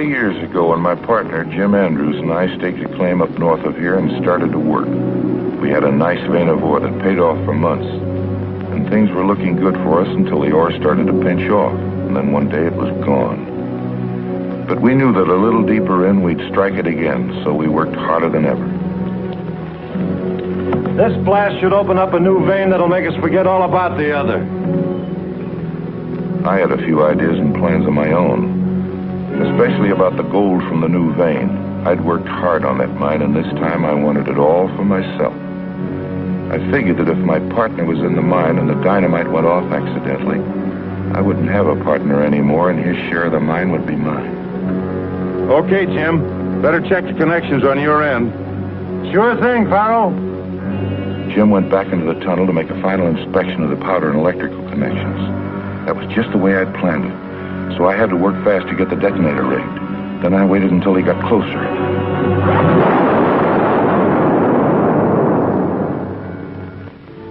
20 years ago when my partner, Jim Andrews, and I staked a claim up north of here and started to work. We had a nice vein of ore that paid off for months. And things were looking good for us until the ore started to pinch off. And then one day it was gone. But we knew that a little deeper in, we'd strike it again, so we worked harder than ever. This blast should open up a new vein that'll make us forget all about the other. I had a few ideas and plans of my own, especially about the gold from the new vein. I'd worked hard on that mine, and this time I wanted it all for myself. I figured that if my partner was in the mine and the dynamite went off accidentally, I wouldn't have a partner anymore, and his share of the mine would be mine. Okay, Jim. Better check the connections on your end. Sure thing, Farrell. Jim went back into the tunnel to make a final inspection of the powder and electrical connections. That was just the way I'd planned it. So I had to work fast to get the detonator rigged. Then I waited until he got closer.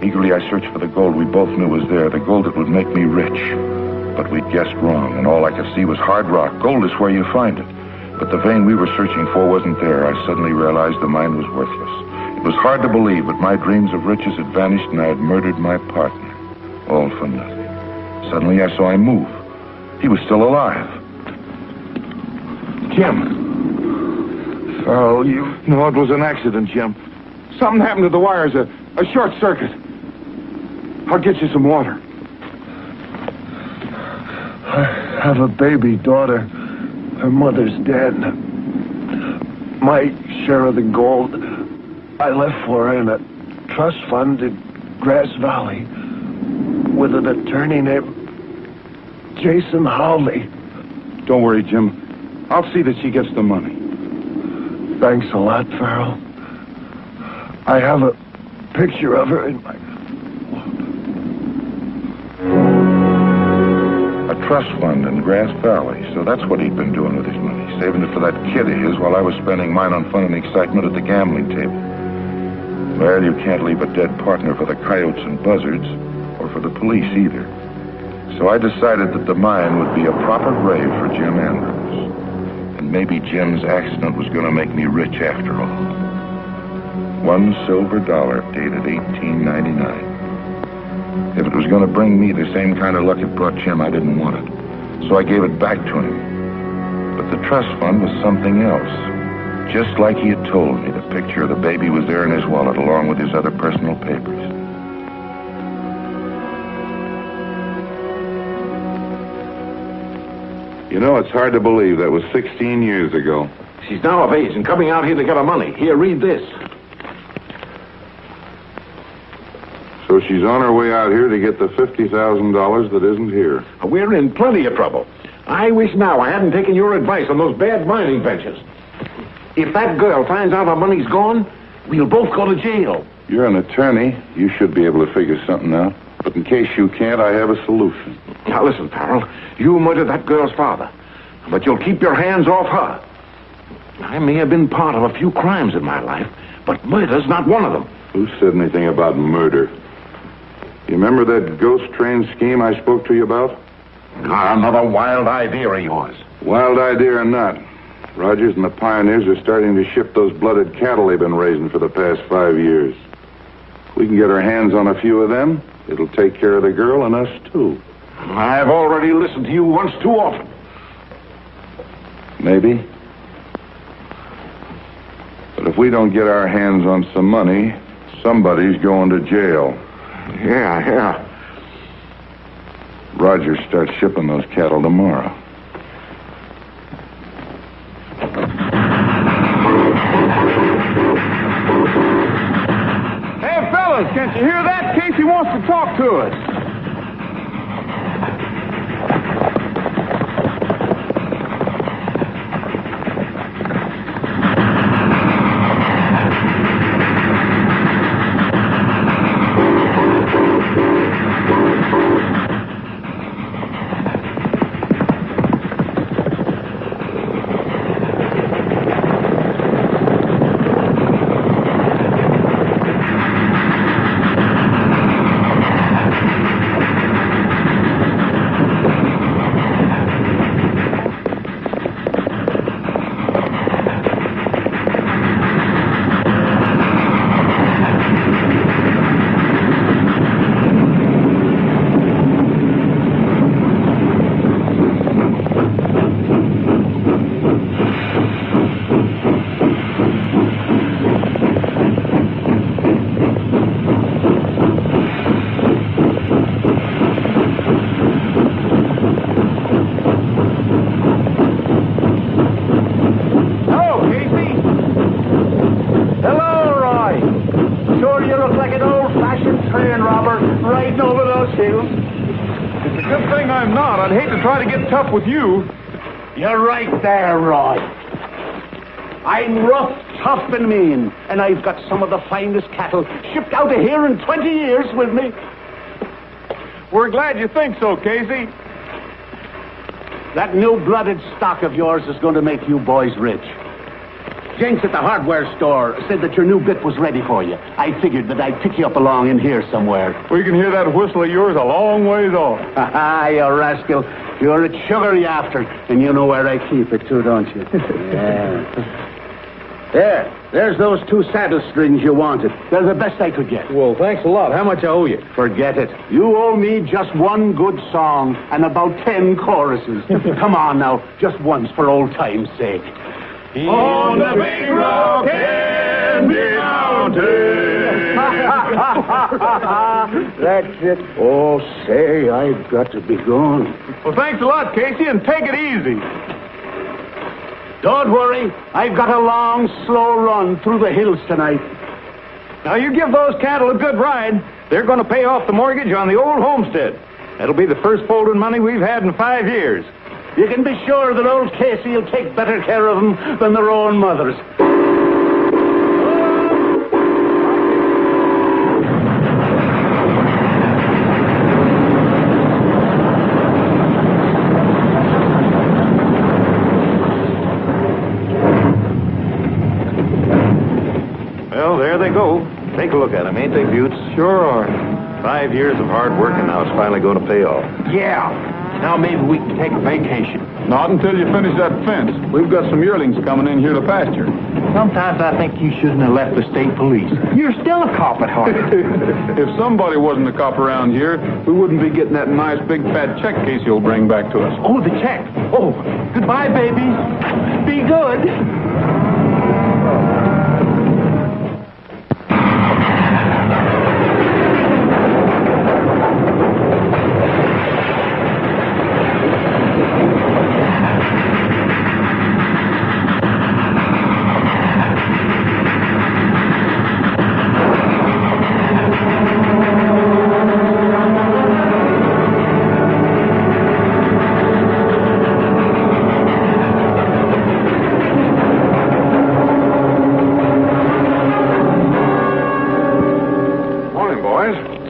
Eagerly, I searched for the gold we both knew was there, the gold that would make me rich. But we'd guessed wrong, and all I could see was hard rock. Gold is where you find it. But the vein we were searching for wasn't there. I suddenly realized the mine was worthless. It was hard to believe, but my dreams of riches had vanished, and I had murdered my partner. All for nothing. Suddenly, I saw him move. He was still alive. Jim. Farrell, you... No, it was an accident, Jim. Something happened to the wires, a short circuit. I'll get you some water. I have a baby daughter. Her mother's dead. My share of the gold I left for her in a trust fund in Grass Valley with an attorney named Jason Hawley. Don't worry, Jim. I'll see that she gets the money. Thanks a lot, Farrell. I have a picture of her in my... A trust fund in Grass Valley, so that's what he'd been doing with his money, saving it for that kid of his while I was spending mine on fun and excitement at the gambling table. Well, you can't leave a dead partner for the coyotes and buzzards, or for the police either. So I decided that the mine would be a proper grave for Jim Andrews. And maybe Jim's accident was going to make me rich after all. $1 silver dated 1899. If it was going to bring me the same kind of luck it brought Jim, I didn't want it. So I gave it back to him. But the trust fund was something else. Just like he had told me, the picture of the baby was there in his wallet along with his other personal papers. You know, it's hard to believe that was 16 years ago. She's now of age and coming out here to get her money. Here, read this. So she's on her way out here to get the $50,000 that isn't here. We're in plenty of trouble. I wish now I hadn't taken your advice on those bad mining ventures. If that girl finds out our money's gone, we'll both go to jail. You're an attorney. You should be able to figure something out. But in case you can't, I have a solution. Now listen, Farrell. You murdered that girl's father, but you'll keep your hands off her. I may have been part of a few crimes in my life, but murder's not one of them. Who said anything about murder? You remember that ghost train scheme I spoke to you about? Another wild idea of yours. Wild idea or not, Rogers and the pioneers are starting to ship those blooded cattle they've been raising for the past 5 years. If we can get our hands on a few of them, it'll take care of the girl and us, too. I've already listened to you once too often. Maybe. But if we don't get our hands on some money, somebody's going to jail. Yeah. Rogers starts shipping those cattle tomorrow. Hey, fellas, can't you hear that? Casey wants to talk to us. Bill. It's a good thing I'm not. I'd hate to try to get tough with you. You're right there, Roy. I'm rough, tough, and mean, and I've got some of the finest cattle shipped out of here in 20 years with me. We're glad you think so, Casey. That new-blooded stock of yours is going to make you boys rich. Jenks at the hardware store said that your new bit was ready for you. I figured that I'd pick you up along in here somewhere. We can hear that whistle of yours a long ways off. Ha-ha, you rascal. You're a sugar you after, and you know where I keep it, too, don't you? Yeah. There's those 2 saddle strings you wanted. They're the best I could get. Well, thanks a lot. How much I owe you? Forget it. You owe me just 1 good song and about 10 choruses. Come on now, just once for old time's sake. On the big rock candy mountain. That's it. Oh, say, I've got to be going. Well, thanks a lot, Casey, and take it easy. Don't worry. I've got a long, slow run through the hills tonight. Now, you give those cattle a good ride. They're going to pay off the mortgage on the old homestead. That'll be the first folding money we've had in 5 years. You can be sure that old Casey will take better care of them than their own mothers. Well, there they go. Take a look at them, ain't they, Buttes? Sure are. 5 years of hard work, and now it's finally going to pay off. Yeah. Now maybe we can take a vacation. Not until you finish that fence. We've got some yearlings coming in here to pasture. Sometimes I think you shouldn't have left the state police. You're still a cop at heart. If somebody wasn't a cop around here, we wouldn't be getting that nice big fat check Casey will bring back to us. Oh, the check. Oh, goodbye, babies. Be good.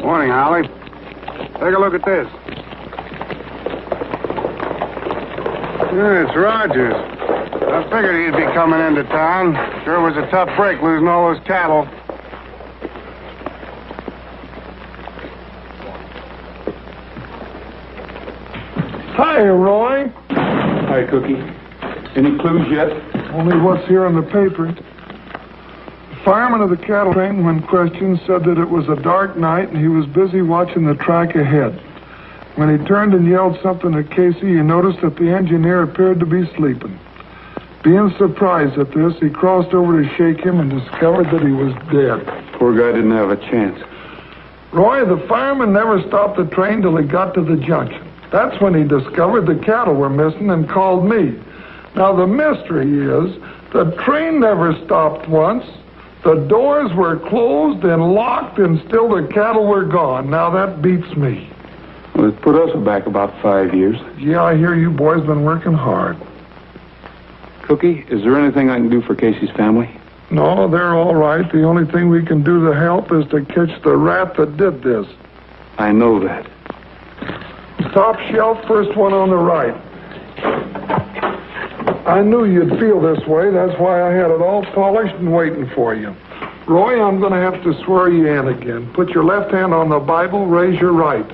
Morning, Holly. Take a look at this. Yeah, it's Rogers. I figured he'd be coming into town. Sure was a tough break losing all those cattle. Hi, Roy. Hi, Cookie. Any clues yet? Only what's here in the paper. The fireman of the cattle train, when questioned, said that it was a dark night and he was busy watching the track ahead. When he turned and yelled something at Casey, he noticed that the engineer appeared to be sleeping. Being surprised at this, he crossed over to shake him and discovered that he was dead. Poor guy didn't have a chance. Roy, the fireman never stopped the train till he got to the junction. That's when he discovered the cattle were missing and called me. Now, the mystery is the train never stopped once. The doors were closed and locked, and still the cattle were gone. Now, that beats me. Well, it put us back about 5 years. Yeah, I hear you boys been working hard. Cookie, is there anything I can do for Casey's family? No, they're all right. The only thing we can do to help is to catch the rat that did this. I know that. Top shelf, first one on the right. I knew you'd feel this way. That's why I had it all polished and waiting for you. Roy, I'm going to have to swear you in again. Put your left hand on the Bible, raise your right.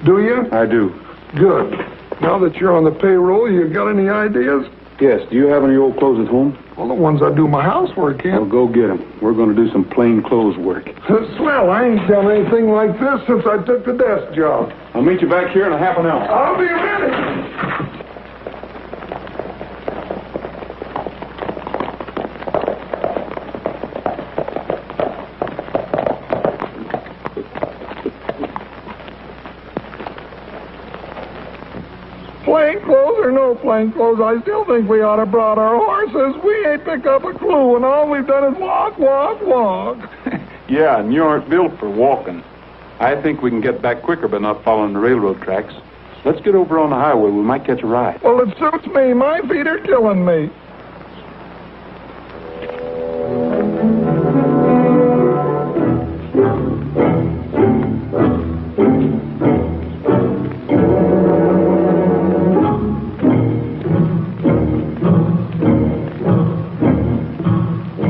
Do you? I do. Good. Now that you're on the payroll, you got any ideas? Yes, do you have any old clothes at home? Well, the ones I do my housework in. Well, go get them. We're going to do some plain clothes work. Swell, I ain't done anything like this since I took the desk job. I'll meet you back here in a half an hour. I'll be ready. Plain clothes or no plain clothes, I still think we ought to brought our horses. We ain't picked up a clue, and all we've done is walk, walk, walk. Yeah, and you aren't built for walking. I think we can get back quicker by not following the railroad tracks. Let's get over on the highway. We might catch a ride. Well, it suits me. My feet are killing me.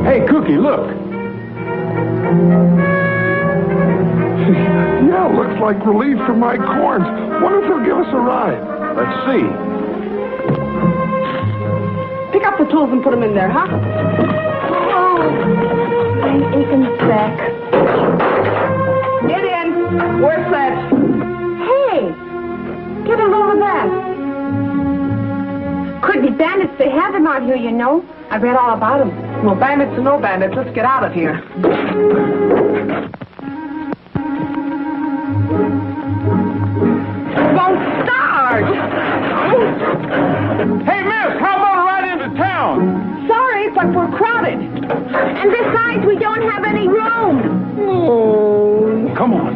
Hey, Cookie, look. Yeah, looks like relief from my corns. Wonder if he'll give us a ride. Let's see. Pick up the tools and put them in there, huh? Oh, I'm aching back. Get in. Where's that? Hey, get a load of that. Could be bandits. They have them out here, you know. I read all about them. Well, bandits or no bandits, let's get out of here. Won't start. Hey, miss, how about a ride into town? Sorry, but we're crowded. And besides, we don't have any room. Oh, come on.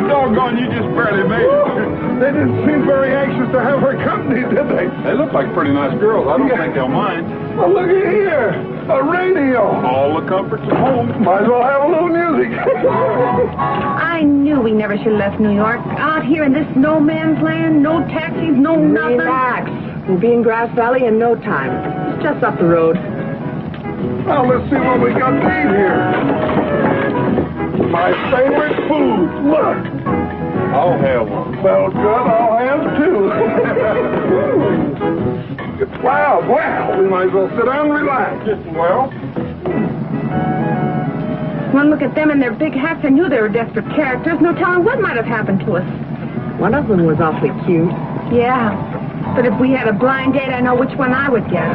Doggone, you just barely made it. They didn't seem very anxious to have her company, did they? They look like pretty nice girls. I don't think they'll mind. Well, look at here. A radio. All the comforts at home. Might as well have a little music. I knew we never should have left New York. Out here in this no man's land, no taxis, no nothing. Relax. We'll be in Grass Valley in no time. It's just up the road. Well, let's see what we got to eat here. My favorite food. Look. I'll have one. Smells good. I'll have two. Wow. We might as well sit down and relax. Well, One look at them in their big hats. I knew they were desperate characters. No telling what might have happened to us. One of them was awfully cute. Yeah. But if we had a blind date, I know which one I would get.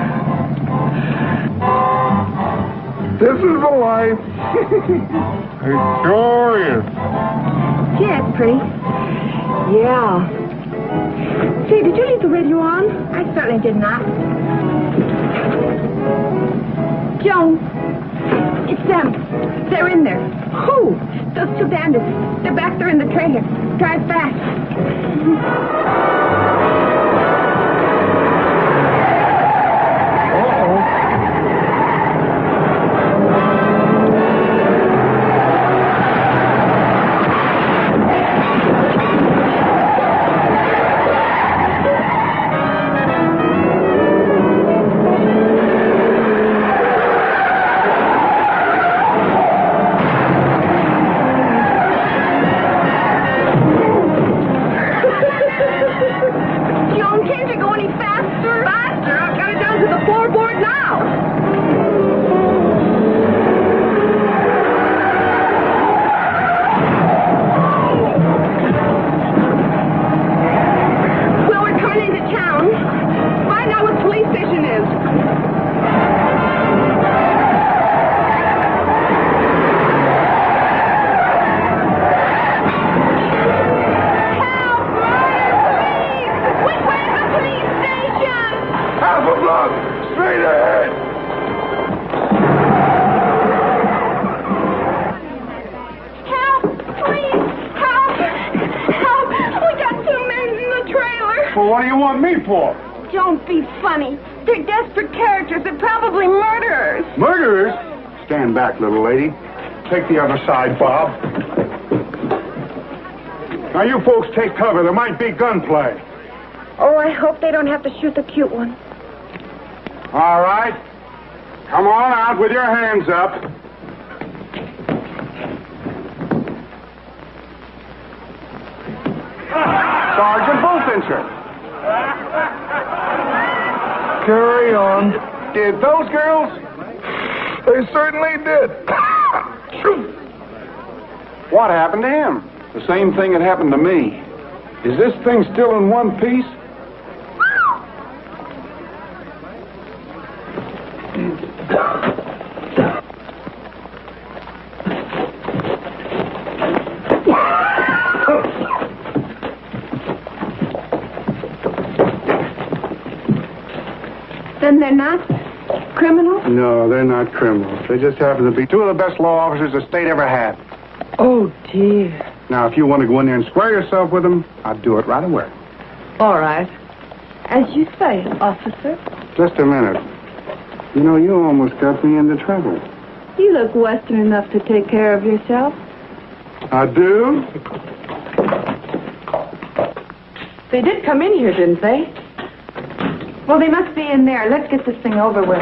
This is the life. it sure is. Yeah, it's pretty. Yeah. Say, did you leave the radio on? I certainly did not. Joan, it's them. They're in there. Who? Those two bandits. They're back there in the trailer. Drive fast. Well, what do you want me for? Don't be funny. They're desperate characters. They're probably murderers. Murderers? Stand back, little lady. Take the other side, Bob. Now, you folks take cover. There might be gunplay. Oh, I hope they don't have to shoot the cute one. All right. Come on out with your hands up. Sergeant Bullfincher. Carry on. Did those girls? They certainly did. What happened to him? The same thing that happened to me. Is this thing still in one piece? Then they're not criminals? No, they're not criminals. They just happen to be two of the best law officers the state ever had. Oh, dear. Now, if you want to go in there and square yourself with them, I'll do it right away. All right. As you say, officer. Just a minute. You know, you almost got me into trouble. You look Western enough to take care of yourself. I do? They did come in here, didn't they? Well, they must be in there. Let's get this thing over with.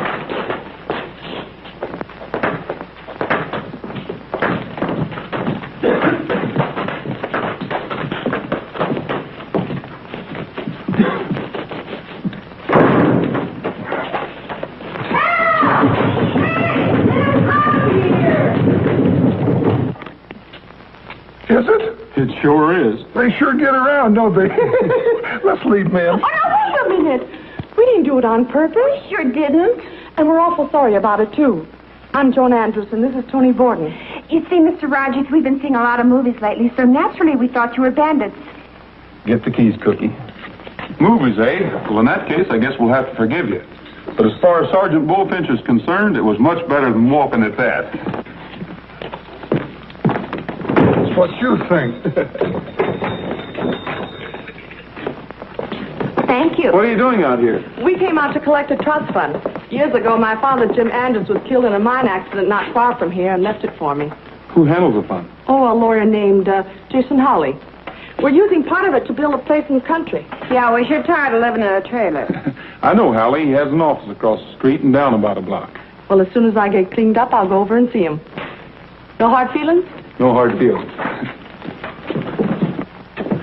Is it? It sure is. They sure get around, don't they? Let's leave, ma'am. Oh, now, wait a minute. We didn't do it on purpose. Sure didn't. And we're awful sorry about it, too. I'm Joan Andrews, and this is Tony Borden. You see, Mr. Rogers, we've been seeing a lot of movies lately, so naturally we thought you were bandits. Get the keys, Cookie. Movies, eh? Well, in that case, I guess we'll have to forgive you. But as far as Sergeant Bullfinch is concerned, it was much better than whopping at that. That's what you think. Thank you. What are you doing out here? We came out to collect a trust fund. Years ago, my father, Jim Andrews, was killed in a mine accident not far from here and left it for me. Who handles the fund? Oh, a lawyer named Jason Hawley. We're using part of it to build a place in the country. Yeah, we're sure tired of living in a trailer. I know Hallie. He has an office across the street and down about a block. Well, as soon as I get cleaned up, I'll go over and see him. No hard feelings? No hard feelings.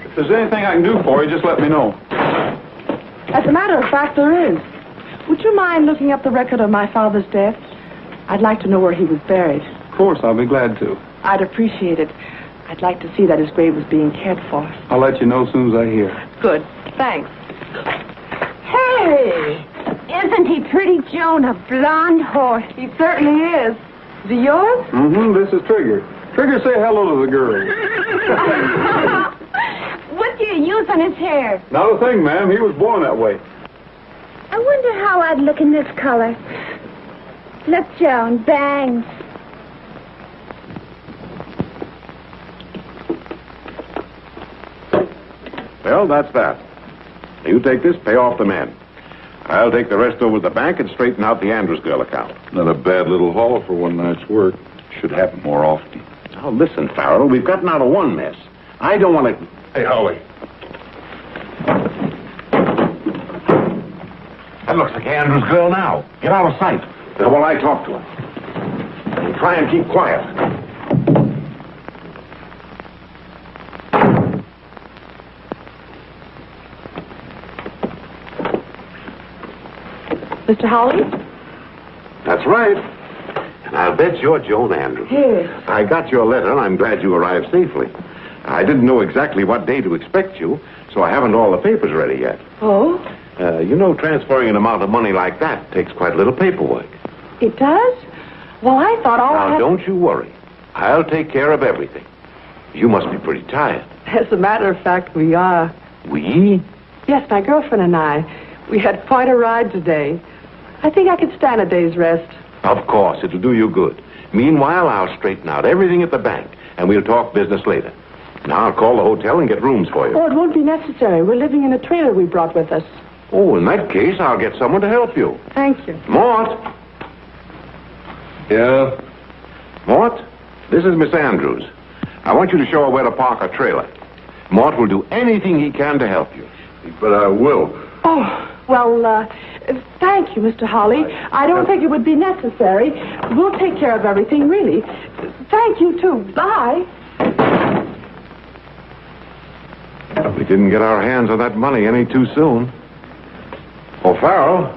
If there's anything I can do for you, just let me know. As a matter of fact, there is. Would you mind looking up the record of my father's death? I'd like to know where he was buried. Of course, I'll be glad to. I'd appreciate it. I'd like to see that his grave was being cared for. I'll let you know as soon as I hear. Good. Thanks. Hey! Isn't he pretty, Joan? A blonde horse. He certainly is. Is he yours? Mm-hmm. This is Trigger. Trigger, say hello to the girl. What do you use on his hair? Not a thing, ma'am. He was born that way. I wonder how I'd look in this color. Look, Joan, bangs. Well, that's that. You take this, pay off the man. I'll take the rest over to the bank and straighten out the Andrews girl account. Not a bad little haul for one night's work. Should happen more often. Now, listen, Farrell, we've gotten out of one mess. I don't want to... Hey, Holly. That looks like Andrews girl now. Get out of sight. Now, while I talk to him. And try and keep quiet. Mr. Hawley? That's right. And I'll bet you're Joan Andrews. Yes. I got your letter, and I'm glad you arrived safely. I didn't know exactly what day to expect you, so I haven't all the papers ready yet. Oh? You know, transferring an amount of money like that takes quite a little paperwork. It does? Well, I thought all I Now, had... don't you worry. I'll take care of everything. You must be pretty tired. As a matter of fact, we are. We? Yes, my girlfriend and I. We had quite a ride today. I think I could stand a day's rest. Of course, it'll do you good. Meanwhile, I'll straighten out everything at the bank, and we'll talk business later. Now, I'll call the hotel and get rooms for you. Oh, it won't be necessary. We're living in a trailer we brought with us. Oh, in that case, I'll get someone to help you. Thank you. Mort! Yeah? Mort, this is Miss Andrews. I want you to show her where to park her trailer. Mort will do anything he can to help you. But I will. Oh, well, thank you, Mr. Hawley. I don't think it would be necessary. We'll take care of everything, really. Thank you, too. Bye. We didn't get our hands on that money any too soon. Oh, Farrell.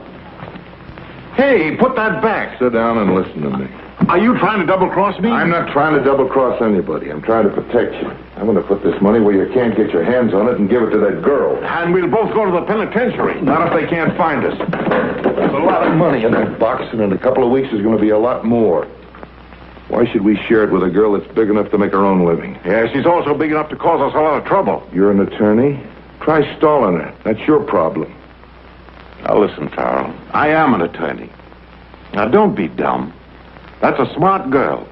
Hey, put that back. Sit down and listen to me. Are you trying to double-cross me? I'm not trying to double-cross anybody. I'm trying to protect you. I'm going to put this money where you can't get your hands on it and give it to that girl. And we'll both go to the penitentiary. Not if they can't find us. There's a lot of money in that box, and in a couple of weeks there's going to be a lot more. Why should we share it with a girl that's big enough to make her own living? Yeah, she's also big enough to cause us a lot of trouble. You're an attorney. Try stalling her. That's your problem. Now, listen, Carl. I am an attorney. Now, don't be dumb. That's a smart girl.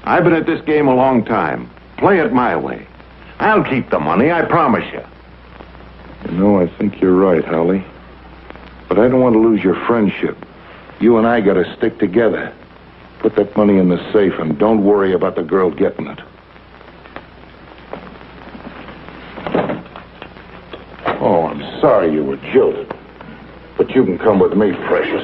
I've been at this game a long time. Play it my way. I'll keep the money, I promise you. You know, I think you're right, Holly. But I don't want to lose your friendship. You and I got to stick together. Put that money in the safe and don't worry about the girl getting it. Oh, I'm sorry you were jilted. But you can come with me, precious.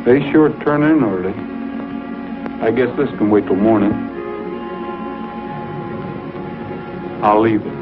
They sure turn in early. I guess this can wait till morning. I'll leave it.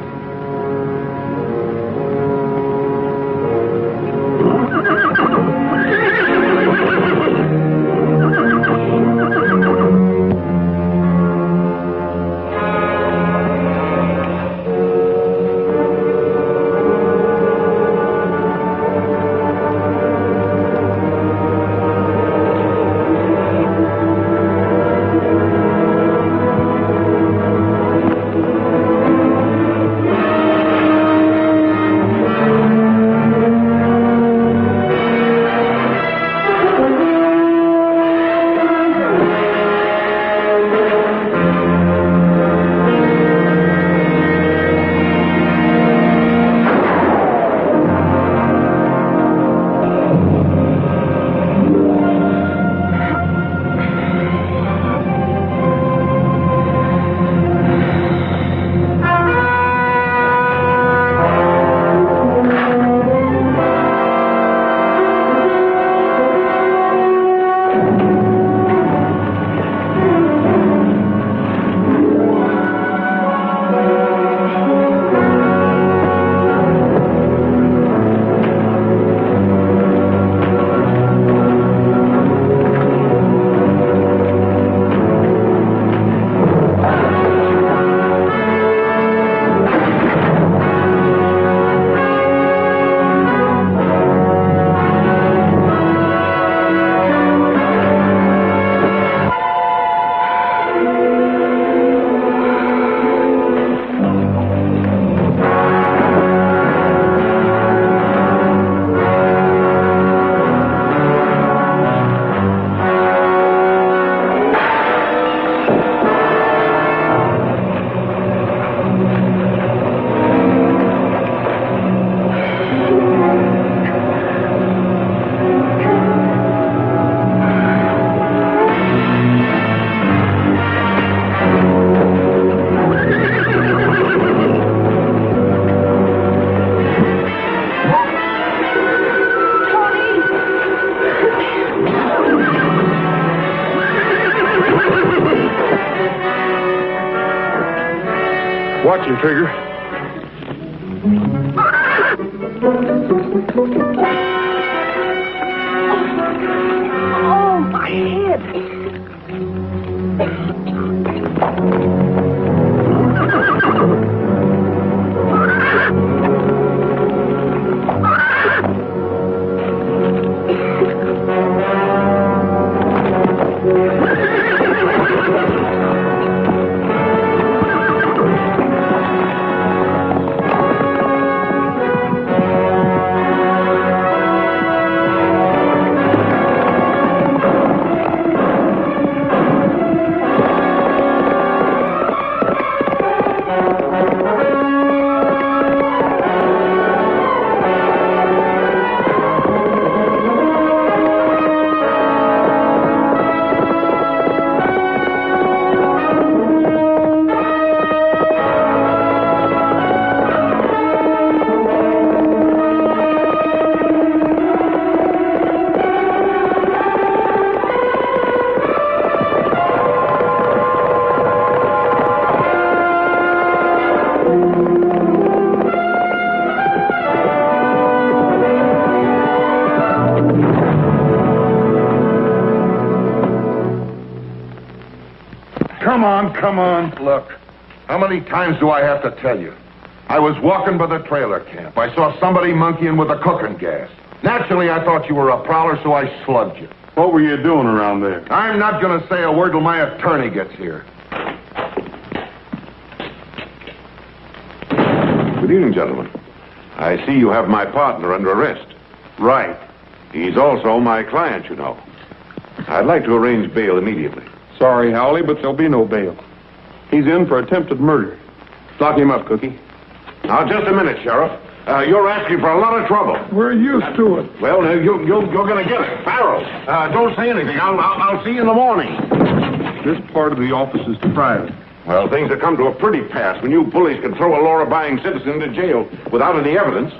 Watch him, Trigger. Oh, my head. Come on. Look, how many times do I have to tell you? I was walking by the trailer camp. I saw somebody monkeying with the cooking gas. Naturally, I thought you were a prowler, so I slugged you. What were you doing around there? I'm not going to say a word till my attorney gets here. Good evening, gentlemen. I see you have my partner under arrest. Right. He's also my client, you know. I'd like to arrange bail immediately. Sorry, Howley, but there'll be no bail. He's in for attempted murder. Lock him up, Cookie. Now, just a minute, Sheriff. You're asking for a lot of trouble. We're used to it. Well, you're going to get it. Farrell, don't say anything. I'll see you in the morning. This part of the office is private. Well, things have come to a pretty pass when you bullies can throw a law-abiding citizen into jail without any evidence.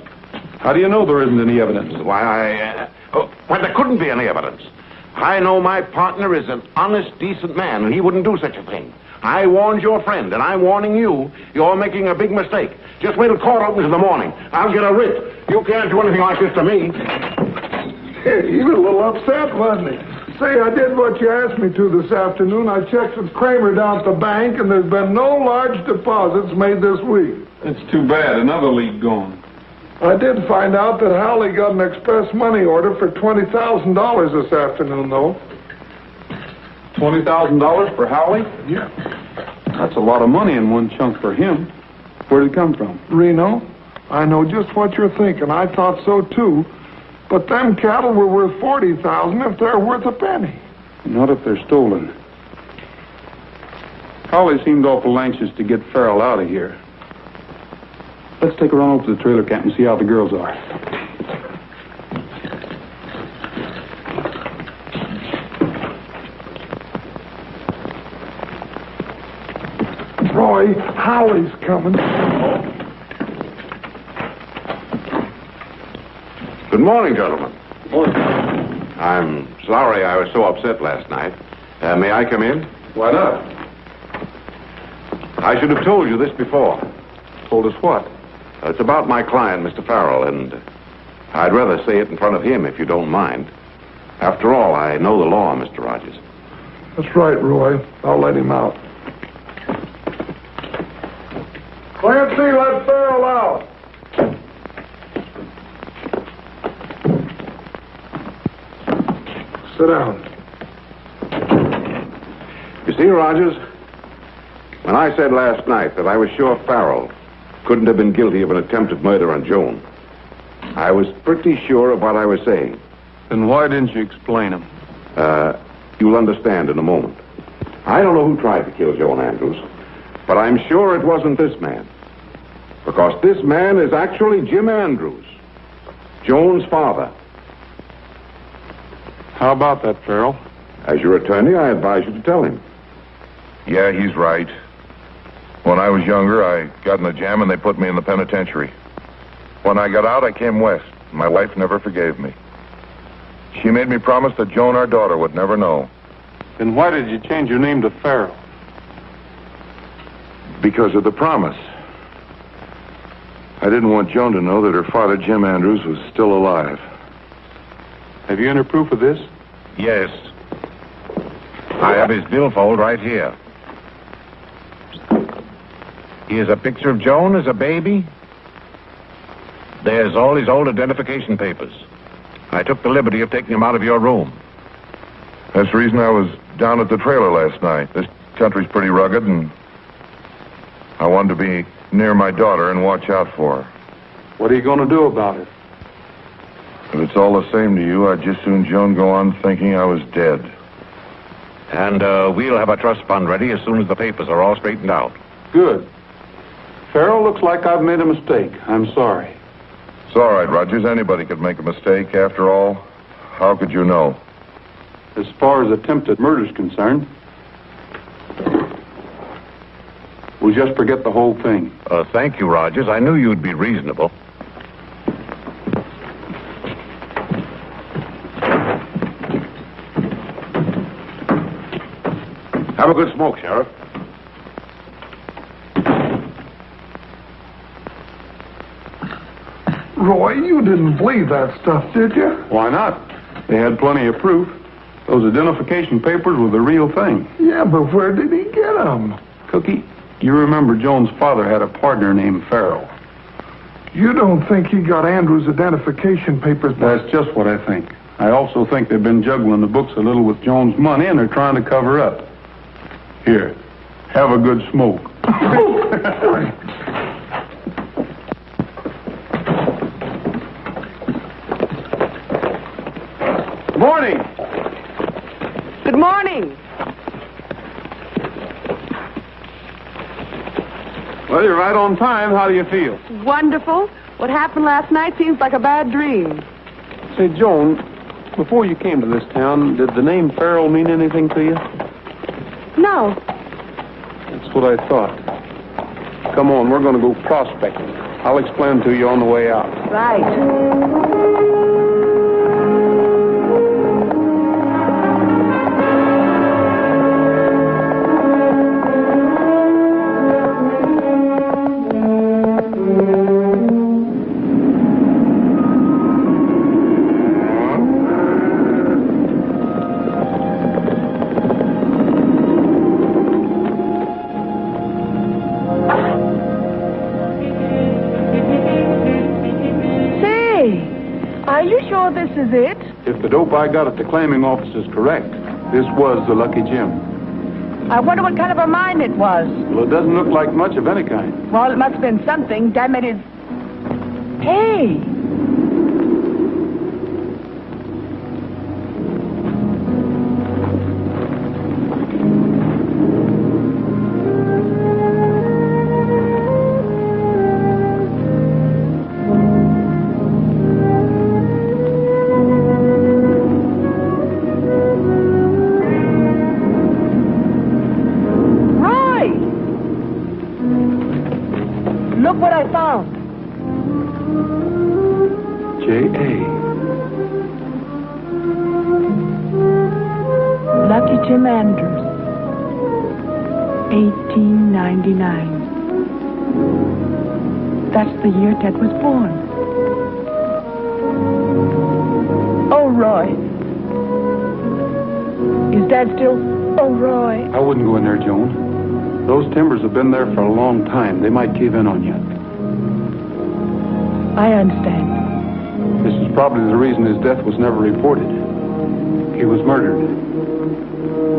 How do you know there isn't any evidence? Why, there couldn't be any evidence. I know my partner is an honest, decent man, and he wouldn't do such a thing. I warned your friend, and I'm warning you. You're making a big mistake. Just wait till court opens in the morning. I'll get a writ. You can't do anything like this to me. Hey, he was a little upset, wasn't he? Say, I did what you asked me to this afternoon. I checked with Kramer down at the bank, and there's been no large deposits made this week. It's too bad. Another lead gone. I did find out that Howley got an express money order for $20,000 this afternoon, though. $20,000 for Howley? Yeah. That's a lot of money in one chunk for him. Where did it come from? Reno, I know just what you're thinking. I thought so, too. But them cattle were worth $40,000 if they're worth a penny. Not if they're stolen. Howley seemed awful anxious to get Farrell out of here. Let's take a run over to the trailer camp and see how the girls are. Roy, Howley's coming. Good morning, gentlemen. Morning. I'm sorry I was so upset last night. May I come in? Why not? I should have told you this before. Told us what? It's about my client, Mr. Farrell, and I'd rather say it in front of him if you don't mind. After all, I know the law, Mr. Rogers. That's right, Roy. I'll let him out. Clancy, let Farrell out. Sit down. You see, Rogers, when I said last night that I was sure Farrell couldn't have been guilty of an attempted murder on Joan, I was pretty sure of what I was saying. Then why didn't you explain him? You'll understand in a moment. I don't know who tried to kill Joan Andrews, but I'm sure it wasn't this man. Because this man is actually Jim Andrews, Joan's father. How about that, Farrell? As your attorney, I advise you to tell him. Yeah, he's right. When I was younger, I got in a jam and they put me in the penitentiary. When I got out, I came west. My wife never forgave me. She made me promise that Joan, our daughter, would never know. Then why did you change your name to Farrell? Because of the promise. I didn't want Joan to know that her father, Jim Andrews, was still alive. Have you any proof of this? Yes. I have his billfold right here. Here's a picture of Joan as a baby. There's all his old identification papers. I took the liberty of taking them out of your room. That's the reason I was down at the trailer last night. This country's pretty rugged, and I wanted to be near my daughter and watch out for her. What are you going to do about it? If it's all the same to you, I'd just soon Joan go on thinking I was dead. And we'll have a trust fund ready as soon as the papers are all straightened out. Good. Farrell, looks like I've made a mistake. I'm sorry. It's all right, Rogers. Anybody could make a mistake. After all, how could you know? As far as attempted murder's concerned, we'll just forget the whole thing. Thank you, Rogers. I knew you'd be reasonable. Have a good smoke, Sheriff. Roy, you didn't believe that stuff, did you? Why not? They had plenty of proof. Those identification papers were the real thing. Yeah, but where did he get them? Cookie, you remember Joan's father had a partner named Farrell. You don't think he got Andrew's identification papers? That's just what I think. I also think they've been juggling the books a little with Joan's money, and they're trying to cover up. Here, have a good smoke. Morning. Good morning. Well, you're right on time. How do you feel? Wonderful. What happened last night seems like a bad dream. Say, Joan, before you came to this town, did the name Farrell mean anything to you? No. That's what I thought. Come on, we're going to go prospecting. I'll explain to you on the way out. Right. Are you sure this is it? If the dope I got at the claiming office is correct, this was the Lucky Gem. I wonder what kind of a mine it was. Well, it doesn't look like much of any kind. Well, it must have been something. Damn it, it's... Hey! Look what I found. J.A. Lucky Jim Andrews. 1899. That's the year Ted was born. Oh, Roy. Is Dad still... Oh, Roy. I wouldn't go in there, Joan. Those timbers have been there for a long time. They might cave in on you. I understand. This is probably the reason his death was never reported. He was murdered.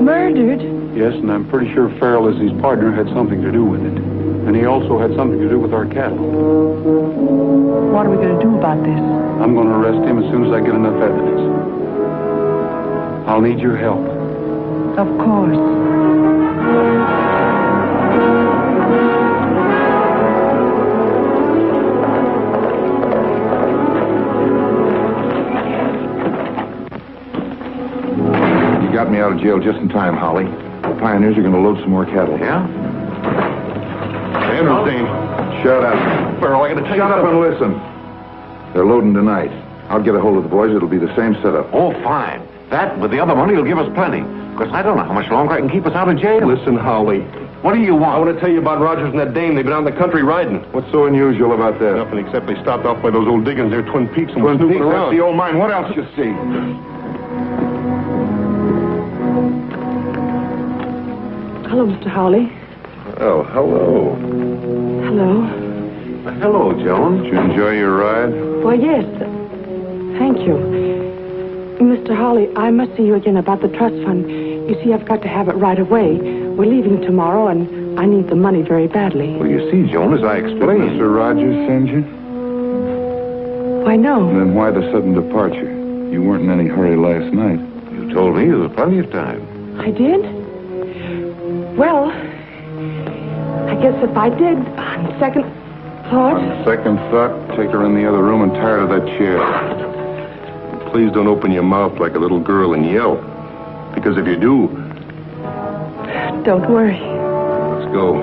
Murdered? Yes, and I'm pretty sure Farrell, as his partner, had something to do with it. And he also had something to do with our cattle. What are we going to do about this? I'm going to arrest him as soon as I get enough evidence. I'll need your help. Of course. Got me out of jail just in time, Holly. The pioneers are going to load some more cattle. Yeah? Andrews, Dean. Shut up. Farrell, I got to tell you... Shut up and listen. They're loading tonight. I'll get a hold of the boys. It'll be the same setup. Oh, fine. That, with the other money, will give us plenty. Because I don't know how much longer I can keep us out of jail. Listen, Holly. What do you I want? want to tell you about Rogers and that dame. They've been out in the country riding. What's so unusual about that? Nothing except they stopped off by those old diggings there, Twin Peaks, and were Twin snooping Peaks, around. that's the old mine. What else you see? Hello, Mr. Hawley. Oh, hello. Hello. Hello, Joan. Did you enjoy your ride? Why, yes. Thank you. Mr. Hawley, I must see you again about the trust fund. You see, I've got to have it right away. We're leaving tomorrow, and I need the money very badly. Well, you see, Joan, as I explained... Did Mr. Rogers send you? Why, no. Then why the sudden departure? You weren't in any hurry last night. You told me there was plenty of time. I did? Well, I guess if I did, on second thought... On second thought, take her in the other room and tie her to that chair. Please don't open your mouth like a little girl and yell. Because if you do... Don't worry. Let's go.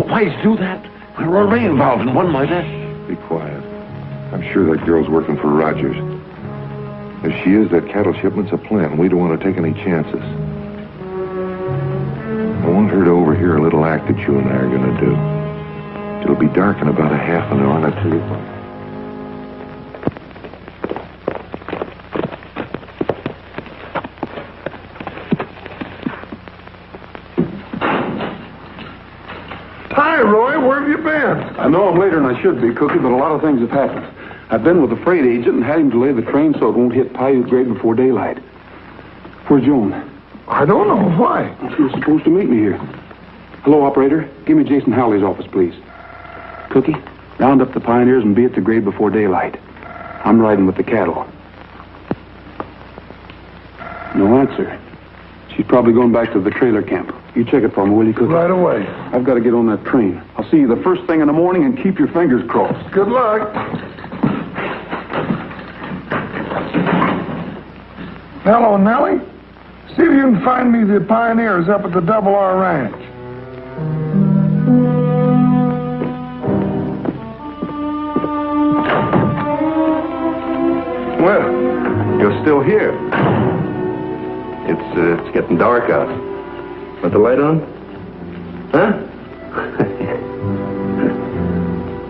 Why'd you do that? We're already involved in one murder. Be quiet. I'm sure that girl's working for Rogers. If she is, that cattle shipment's a plan. We don't want to take any chances. I want her to overhear a little act that you and I are going to do. It'll be dark in about a half an hour, and I'll tell you what. Hi, Roy. Where have you been? I know I'm later than I should be, Cookie, but a lot of things have happened. I've been with the freight agent and had him delay the train so it won't hit Paiute Grade before daylight. Where's Joan? I don't know. Why? She was supposed to meet me here. Hello, operator. Give me Jason Howley's office, please. Cookie, round up the pioneers and be at the grade before daylight. I'm riding with the cattle. No answer. She's probably going back to the trailer camp. You check it for me, will you, Cookie? Right away. I've got to get on that train. I'll see you the first thing in the morning, and keep your fingers crossed. Good luck. Hello, Nellie. See if you can find me the pioneers up at the Double R Ranch. Well, you're still here. It's getting dark out. Want the light on? Huh?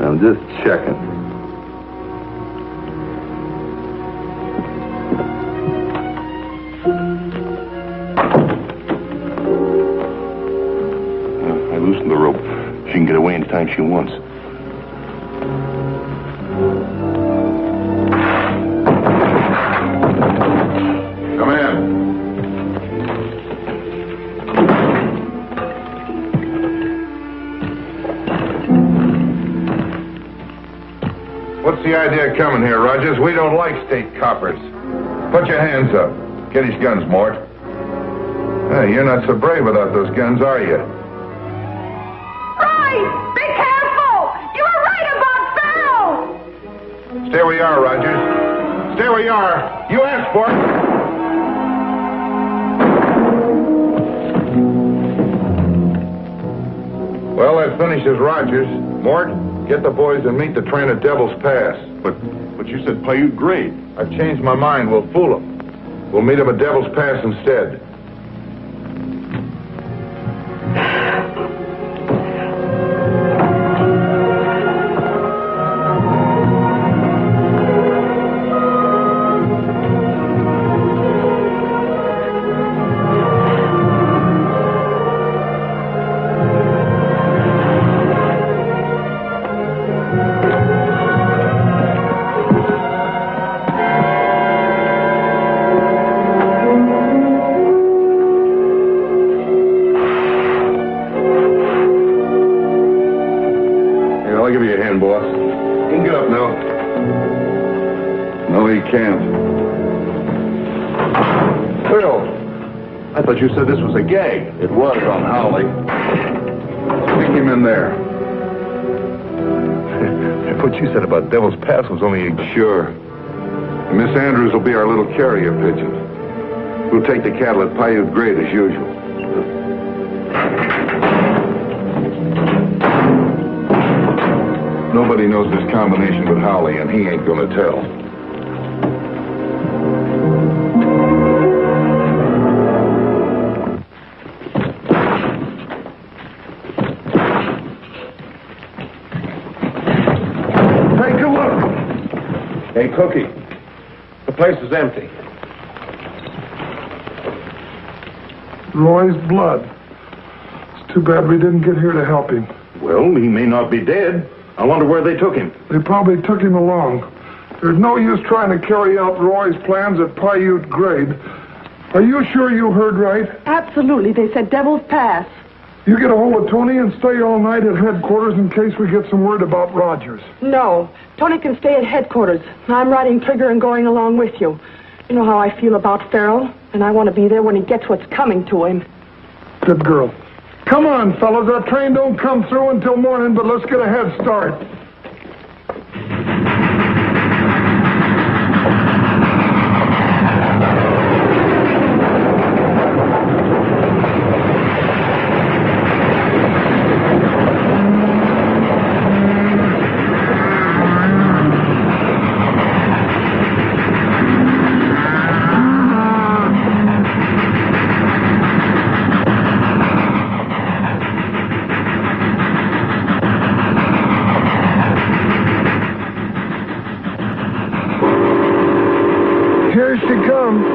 I'm just checking. I loosened the rope. She can get away anytime she wants. Come in. What's the idea of coming here, Rogers? We don't like state coppers. Put your hands up. Get his guns, Mort. Hey, you're not so brave without those guns, are you? Roy, be careful! You were right about Farrell! Stay where you are, Rogers. Stay where you are. You asked for it. Well, that finishes Rogers. Mort, get the boys and meet the train at Devil's Pass. But you said Paiute Grade. I've changed my mind. We'll fool them. We'll meet them at Devil's Pass instead. I'll give you a hand, boss. You can get up now. No, he can't. Phil, I thought you said this was a gag. It was on Howley. Stick him in there. What you said about Devil's Pass was only a... Sure. Miss Andrews will be our little carrier pigeon. We'll take the cattle at Paiute Grade as usual. Nobody knows this combination but Howley, and he ain't gonna tell. Take a look. Hey, Cookie. The place is empty. Roy's blood. It's too bad we didn't get here to help him. Well, he may not be dead. I wonder where they took him. They probably took him along. There's no use trying to carry out Roy's plans at Paiute Grade. Are you sure you heard right? Absolutely. They said Devil's Pass. You get a hold of Tony and stay all night at headquarters in case we get some word about Rogers. No. Tony can stay at headquarters. I'm riding trigger and going along with you. You know how I feel about Farrell, and I want to be there when he gets what's coming to him. Good girl. Come on, fellas. Our train don't come through until morning, but let's get a head start. Here she comes.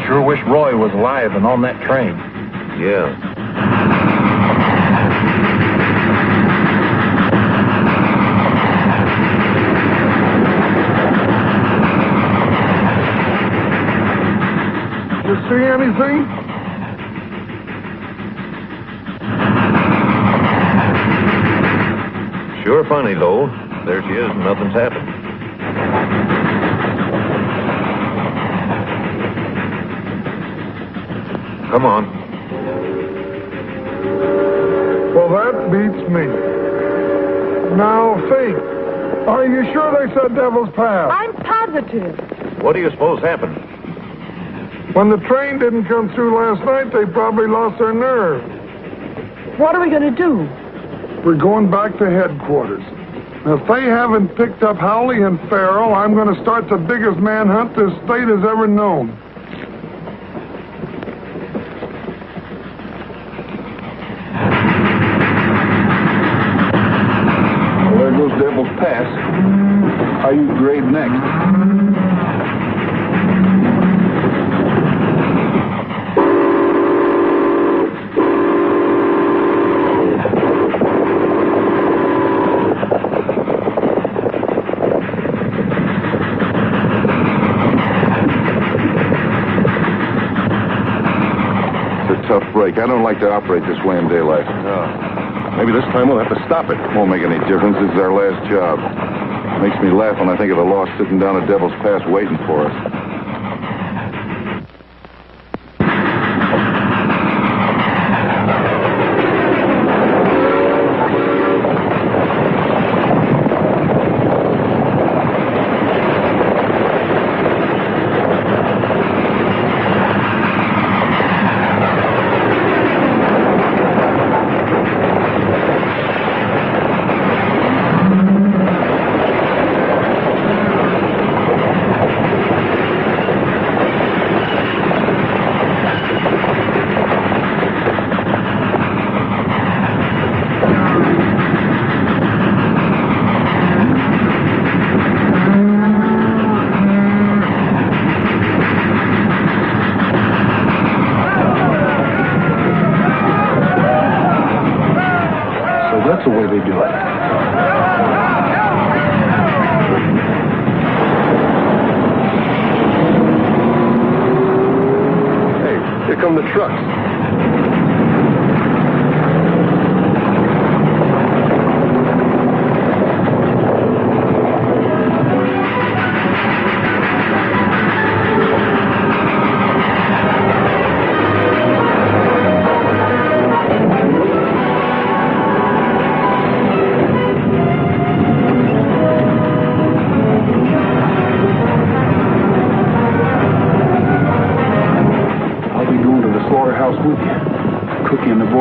Sure wish Roy was alive and on that train. Yeah. You see anything? Sure funny, though. There she is, and nothing's happened. Come on. Well, that beats me. Now, Faith, are you sure they said Devil's Pass? I'm positive. What do you suppose happened? When the train didn't come through last night, they probably lost their nerve. What are we going to do? We're going back to headquarters. Now, if they haven't picked up Howley and Farrell, I'm going to start the biggest manhunt this state has ever known. Well, there goes Devil's Pass. Paiute Grade next. Tough break. I don't like to operate this way in daylight. Maybe this time we'll have to stop it. Won't make any difference. This is our last job. Makes me laugh when I think of the loss sitting down at Devil's Pass waiting for us. That's the way they do it. Hey, here come the trucks.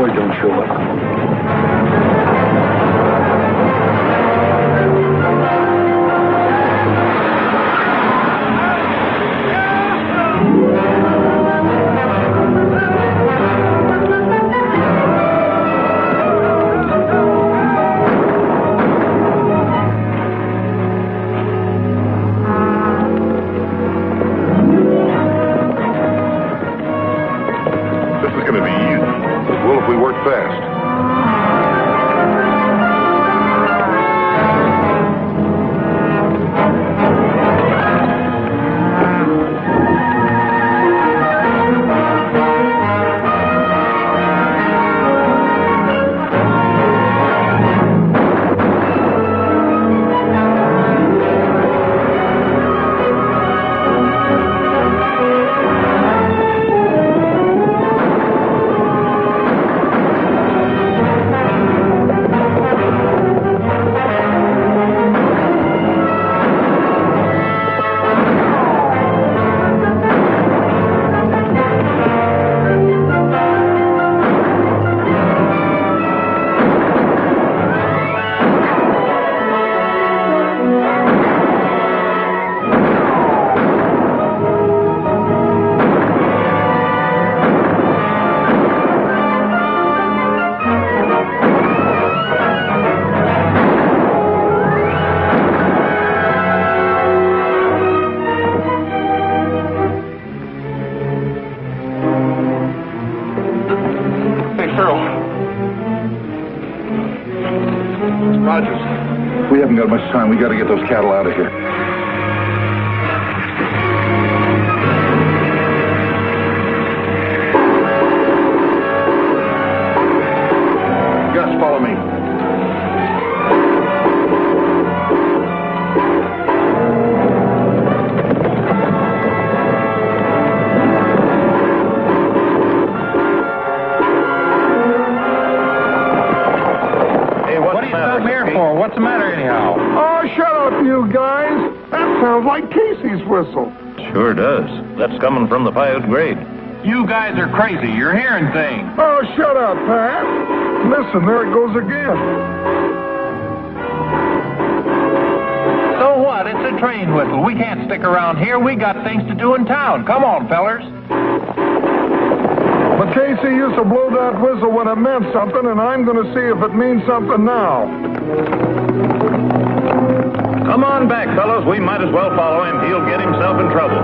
Howard don't show up. This is going to be easy. It will if we work fast. Rogers, we haven't got much time. We got to get those cattle out of here. Gus, follow me. What's the matter, anyhow? Oh, shut up, you guys. That sounds like Casey's whistle. Sure does. That's coming from the Piute grade. You guys are crazy. You're hearing things. Oh, shut up, Pat. Listen, there it goes again. So what? It's a train whistle. We can't stick around here. We got things to do in town. Come on, fellers. But Casey used to blow that whistle when it meant something, and I'm going to see if it means something now. Come on back, fellows. We might as well follow him. He'll get himself in trouble.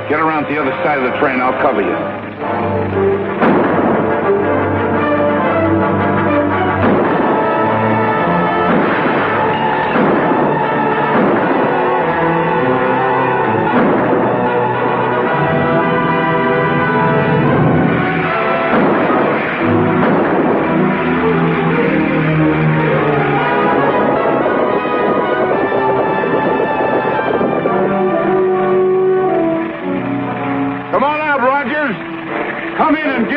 Get around to the other side of the train. I'll cover you. Come in and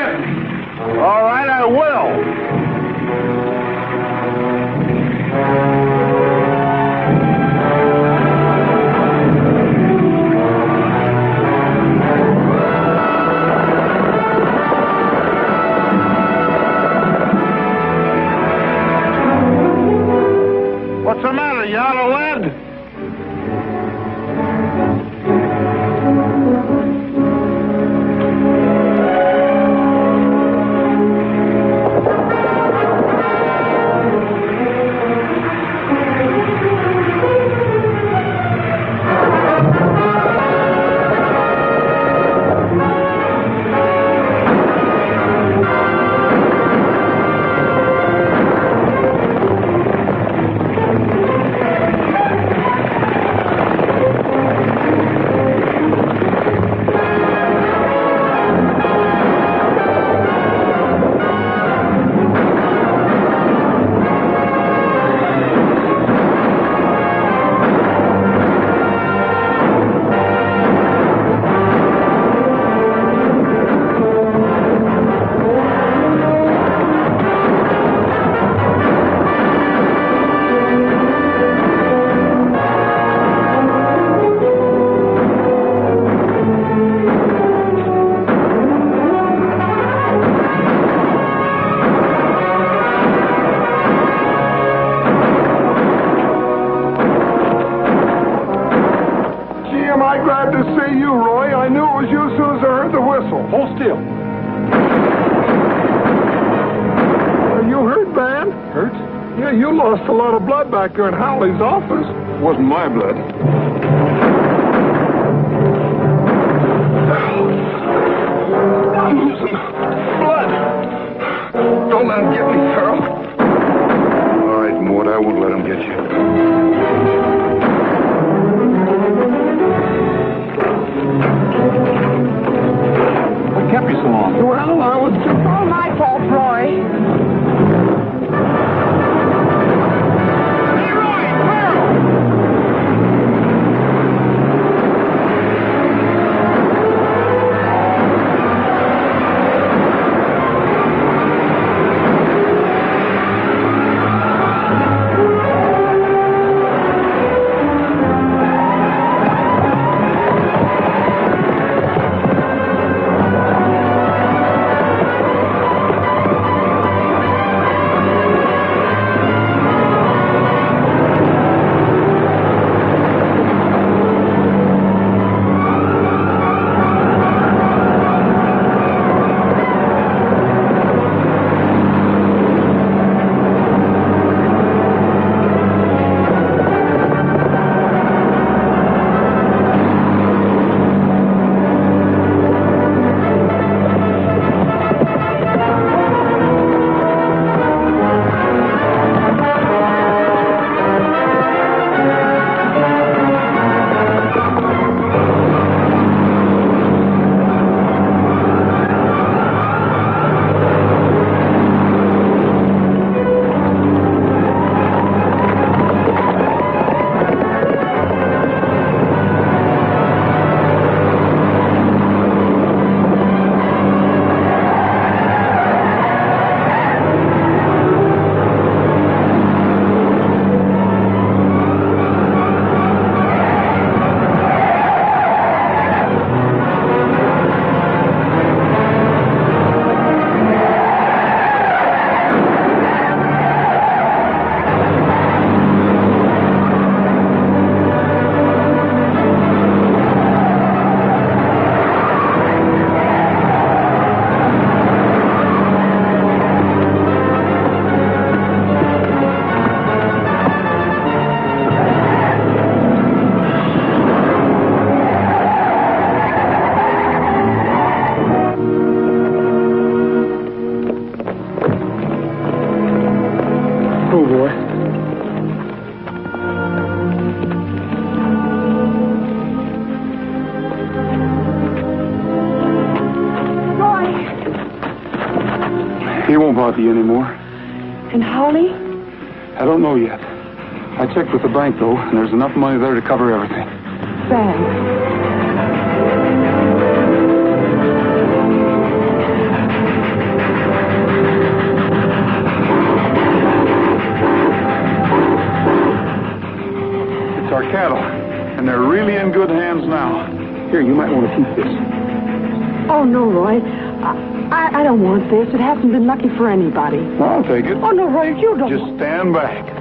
I glad to see you, Roy. I knew it was you as soon as I heard the whistle. Hold still. Are you hurt, man? Hurt? Yeah, you lost a lot of blood back there in Howley's office. It wasn't my blood. I'm losing blood. Don't let him get me, Carl. All right, Mort, I won't let him get you. What kept you so long? Well, I was just... All my fault, Roy. He won't bother you anymore. And Howley? I don't know yet. I checked with the bank, though, and there's enough money there to cover everything. Thanks. It's our cattle, and they're really in good hands now. Here, you might want to keep this. Oh, no, Roy. I don't want this. It hasn't been lucky for anybody. I'll take it. Oh, no, Roy, you don't. Just stand back.